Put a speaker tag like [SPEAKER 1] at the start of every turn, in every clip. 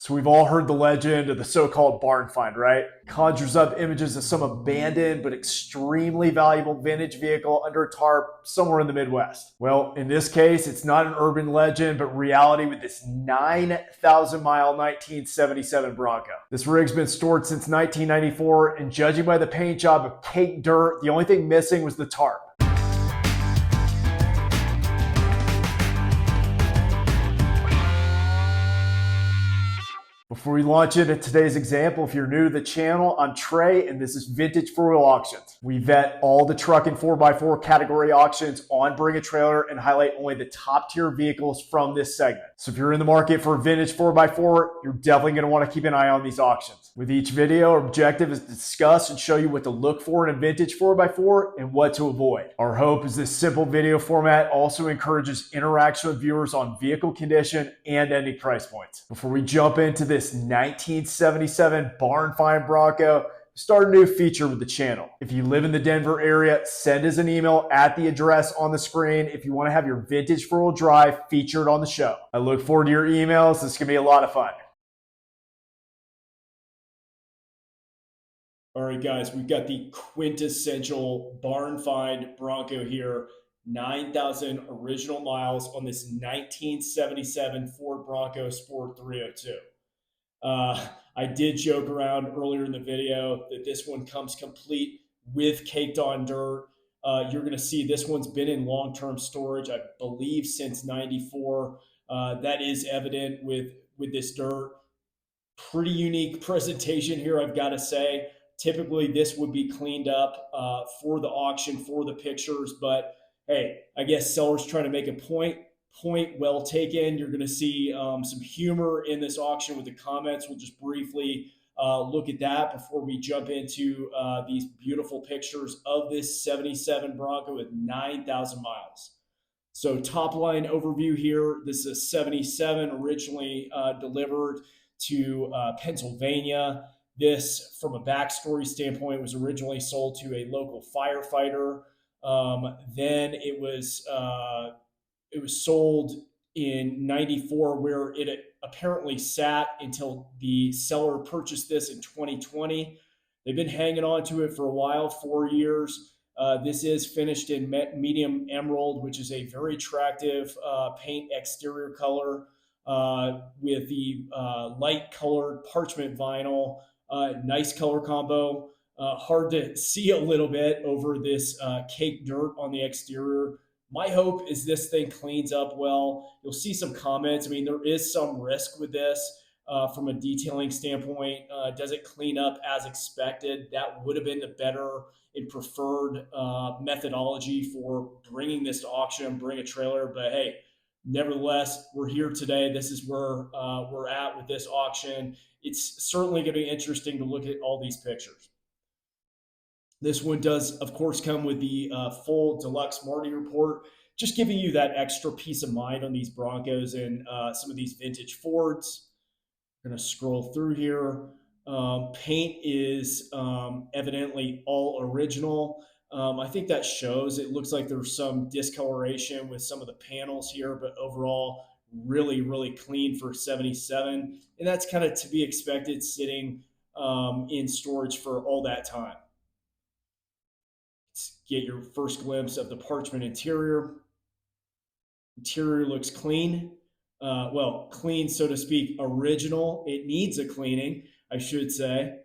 [SPEAKER 1] So we've all heard the legend of the so-called barn find, right? Conjures up images of some abandoned but extremely valuable vintage vehicle under a tarp somewhere in the Midwest. Well, in this case, it's not an urban legend, but reality with this 9,000 mile 1977 Bronco. This rig's been stored since 1994, and judging by the paint job of caked dirt, the only thing missing was the tarp. Before we launch into today's example, if you're new to the channel, I'm Trey, and this is Vintage For Real Auctions. We vet all the truck and 4x4 category auctions on Bring a Trailer and highlight only the top tier vehicles from this segment. So if you're in the market for a vintage 4x4, you're definitely going to want to keep an eye on these auctions. With each video, our objective is to discuss and show you what to look for in a vintage 4x4 and what to avoid. Our hope is this simple video format also encourages interaction with viewers on vehicle condition and ending price points. Before we jump into this 1977 barn find Bronco, start a new feature with the channel. If you live in the Denver area, send us an email at the address on the screen if you want to have your vintage four-wheel drive featured on the show. I look forward to your emails. This is going to be a lot of fun. All right, guys, we've got the quintessential barn find Bronco here. 9,000 original miles on this 1977 Ford Bronco Sport 302. I did joke around earlier in the video that this one comes complete with caked on dirt. You're going to see this one's been in long-term storage, I believe, since 94. That is evident with this dirt. Pretty unique presentation here, I've got to say. Typically, this would be cleaned up for the auction, for the pictures. But, hey, I guess sellers trying to make a point. Point well taken. You're going to see some humor in this auction with the comments. We'll just briefly look at that before we jump into these beautiful pictures of this 77 Bronco with 9,000 miles. So top line overview here. This is a 77 originally delivered to Pennsylvania. This, from a backstory standpoint, was originally sold to a local firefighter. Then it was sold in 94, where it apparently sat until the seller purchased this in 2020. They've been hanging on to it for a while, 4 years. This is finished in medium emerald, which is a very attractive paint exterior color with the light colored parchment vinyl. Nice color combo. Hard to see a little bit over this caked dirt on the exterior. My hope is this thing cleans up well. You'll see some comments. I mean, there is some risk with this from a detailing standpoint. Does it clean up as expected? That would have been the better and preferred methodology for bringing this to auction, bring a trailer. But hey, nevertheless, we're here today. This is where we're at with this auction. It's certainly going to be interesting to look at all these pictures. This one does, of course, come with the full deluxe Marty report, just giving you that extra peace of mind on these Broncos and some of these vintage Fords. I'm going to scroll through here. Paint is evidently all original. I think that shows. It looks like there's some discoloration with some of the panels here, but overall, really, really clean for 77. And that's kind of to be expected sitting in storage for all that time. Let's get your first glimpse of the parchment interior. Interior looks clean. Well, clean, so to speak, original. It needs a cleaning, I should say.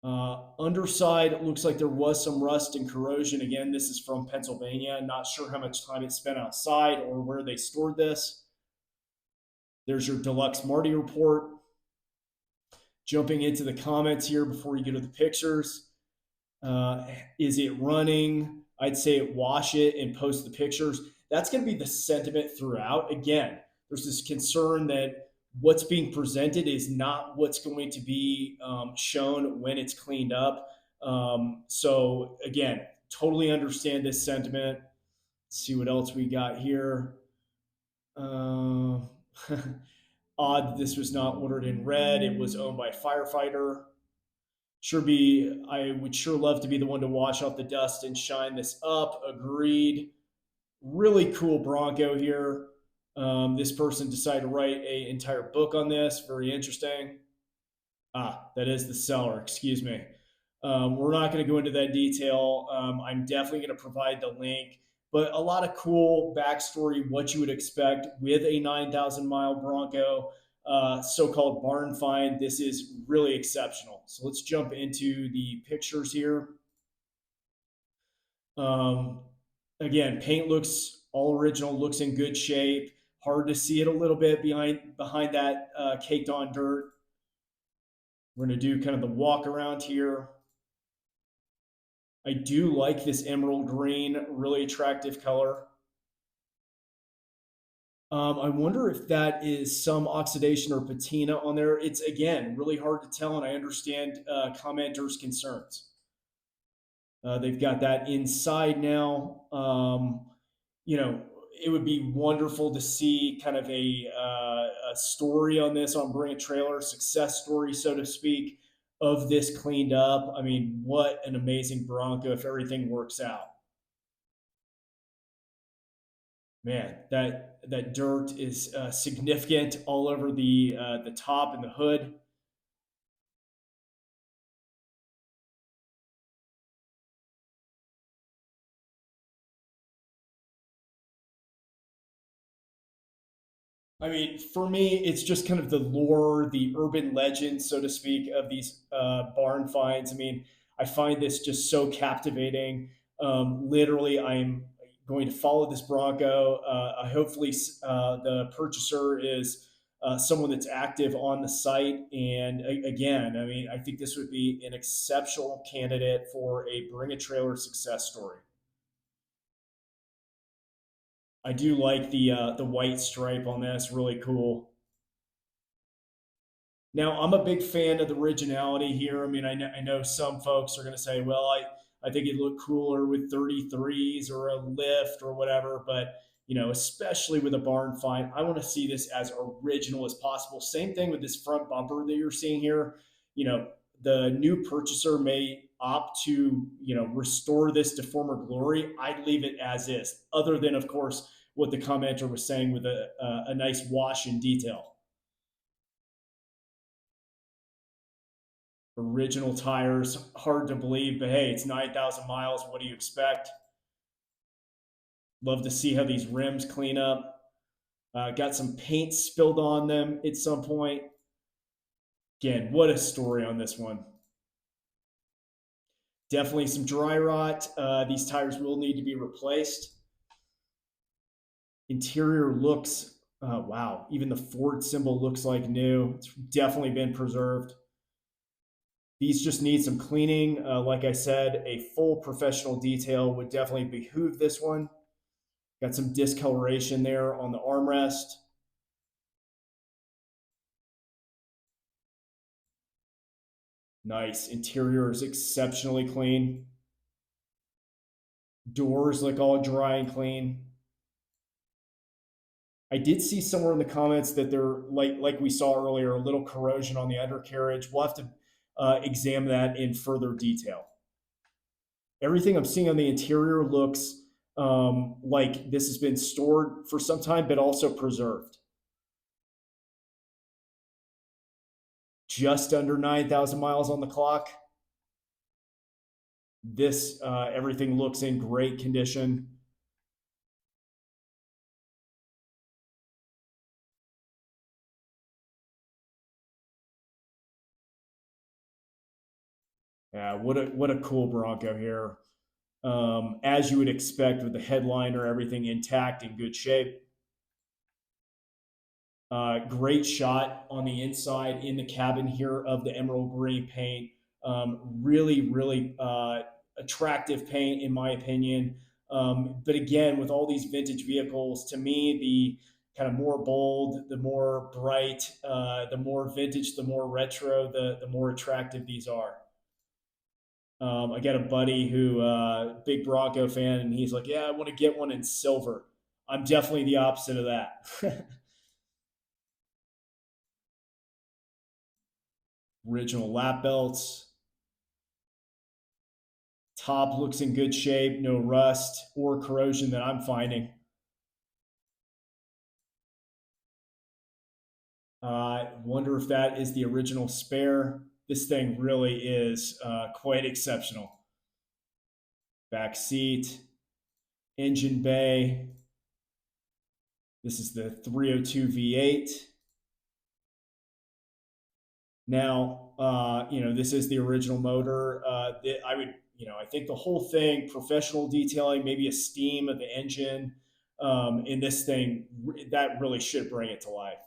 [SPEAKER 1] Underside looks like there was some rust and corrosion. Again, this is from Pennsylvania. Not sure how much time it spent outside or where they stored this. There's your deluxe Marty report. Jumping into the comments here before you get to the pictures. Is it running? I'd say wash it and post the pictures. That's going to be the sentiment throughout. Again, there's this concern that what's being presented is not what's going to be shown when it's cleaned up. So again, totally understand this sentiment. Let's see what else we got here. Odd that this was not ordered in red. It was owned by a firefighter. I would sure love to be the one to wash off the dust and shine this up. Agreed. Really cool Bronco here. This person decided to write a entire book on this. Very interesting. Ah, that is the seller. Excuse me. We're not going to go into that detail. I'm definitely going to provide the link, but a lot of cool backstory, what you would expect with a 9,000 mile Bronco, so-called barn find. This is really exceptional. So let's jump into the pictures here. Um, Again, paint looks all original, looks in good shape. Hard to see it a little bit behind that caked on dirt. We're going to do kind of the walk around here. I do like this emerald green, really attractive color. I wonder if that is some oxidation or patina on there. It's again really hard to tell, and I understand commenters' concerns. They've got that inside now. You know, it would be wonderful to see kind of a story on this on Bring a Trailer, success story, so to speak, of this cleaned up. I mean, what an amazing Bronco if everything works out. Man, that dirt is significant all over the top and the hood. I mean, for me, it's just kind of the lore, the urban legend, so to speak, of these barn finds. I mean, I find this just so captivating. Literally, I'm going to follow this Bronco. Hopefully, the purchaser is someone that's active on the site. And again, I mean, I think this would be an exceptional candidate for a bring a trailer success story. I do like the white stripe on this, really cool. Now, I'm a big fan of the originality here. I mean, I know some folks are going to say, well, I think it'd look cooler with 33s or a lift or whatever. But, especially with a barn find, I want to see this as original as possible. Same thing with this front bumper that you're seeing here. You know, the new purchaser may opt to, restore this to former glory. I'd leave it as is, other than, of course, what the commenter was saying with a nice wash in detail. Original tires. Hard to believe, but hey, it's 9,000 miles. What do you expect? Love to see how these rims clean up. Got some paint spilled on them at some point. Again, what a story on this one. Definitely some dry rot. These tires will need to be replaced. Interior looks, wow, even the Ford symbol looks like new. It's definitely been preserved. These just need some cleaning. Like I said, a full professional detail would definitely behoove this one. Got some discoloration there on the armrest. Nice. Interior is exceptionally clean. Doors look all dry and clean. I did see somewhere in the comments that they're like we saw earlier, a little corrosion on the undercarriage. We'll have to examine that in further detail. Everything I'm seeing on the interior looks like this has been stored for some time, but also preserved. Just under 9,000 miles on the clock. This everything looks in great condition. Yeah, what a cool Bronco here. As you would expect with the headliner, everything intact in good shape. Great shot on the inside in the cabin here of the emerald green paint. Really attractive paint in my opinion. But again, with all these vintage vehicles, to me, the kind of more bold, the more bright, the more vintage, the more retro, the more attractive these are. I got a buddy who big Bronco fan, and he's like, "Yeah, I want to get one in silver." I'm definitely the opposite of that. Original lap belts. Top looks in good shape, no rust or corrosion that I'm finding. I wonder if that is the original spare. This thing really is quite exceptional. Back seat, engine bay. This is the 302 V8. Now, this is the original motor. I would, I think the whole thing, professional detailing, maybe a steam of the engine in this thing, that really should bring it to life.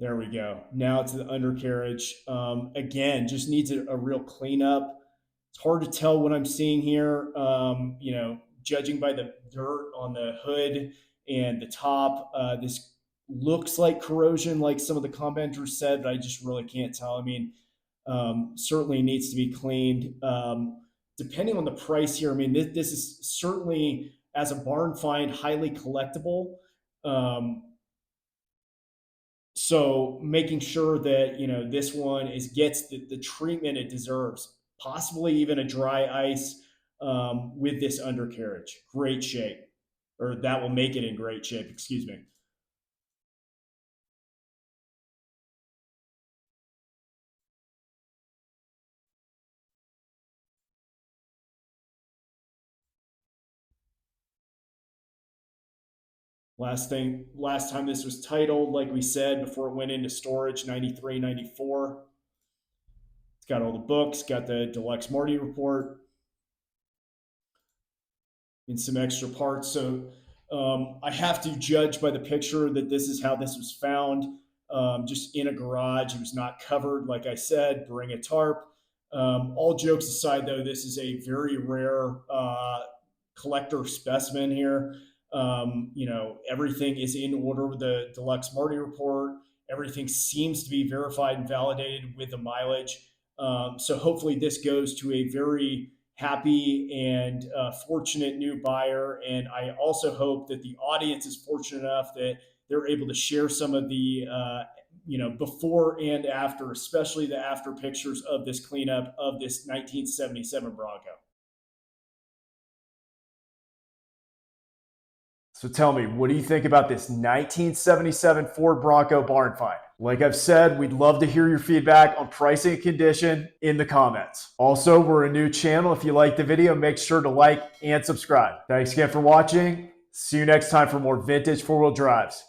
[SPEAKER 1] There we go. Now to the undercarriage. Again, just needs a real cleanup. It's hard to tell what I'm seeing here. Judging by the dirt on the hood and the top, this looks like corrosion, like some of the commenters said, but I just really can't tell. I mean, certainly needs to be cleaned. Depending on the price here, I mean, this is certainly, as a barn find, highly collectible. Um, so making sure that this one gets the treatment it deserves, possibly even a dry ice with this undercarriage. Great shape, or that will make it in great shape. Excuse me. Last time this was titled, like we said before it went into storage, 93, 94. It's got all the books, got the deluxe Marty report, and some extra parts. So I have to judge by the picture that this is how this was found, just in a garage. It was not covered, like I said. Bring a tarp. All jokes aside, though, this is a very rare collector specimen here. Everything is in order with the deluxe Marty report. Everything seems to be verified and validated with the mileage. So hopefully this goes to a very happy and fortunate new buyer. And I also hope that the audience is fortunate enough that they're able to share some of the, before and after, especially the after pictures of this cleanup of this 1977 Bronco. So tell me, what do you think about this 1977 Ford Bronco barn find? Like I've said, we'd love to hear your feedback on pricing and condition in the comments. Also, we're a new channel. If you like the video, make sure to like and subscribe. Thanks again for watching. See you next time for more vintage four-wheel drives.